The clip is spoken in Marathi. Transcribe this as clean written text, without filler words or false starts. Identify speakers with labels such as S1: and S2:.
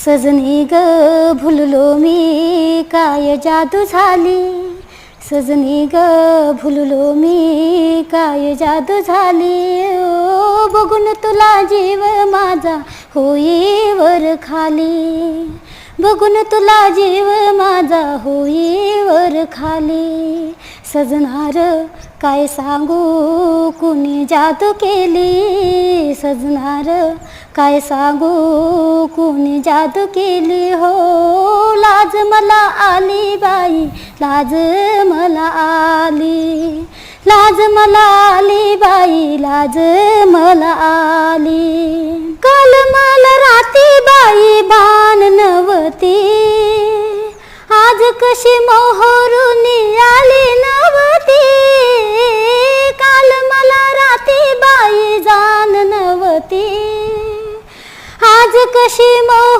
S1: सजनी ग भुललो मी काय जादू झाली, सजनी ग भुललो मी काय जादू झाली. ओ बघून तुला जीव माझा होई वर खाली, बघून तुला जीव माझा होई वर खाली. सजनार काय सांगू कुणी जादू केली, सजनार काय सांगू कुणी जादू केली. हो लाज मला आली बाई, लाज मला आली, लाज मला आली बाई, लाज मला आली. काल मला राती बाई भान नव्हती, आज कशी मोह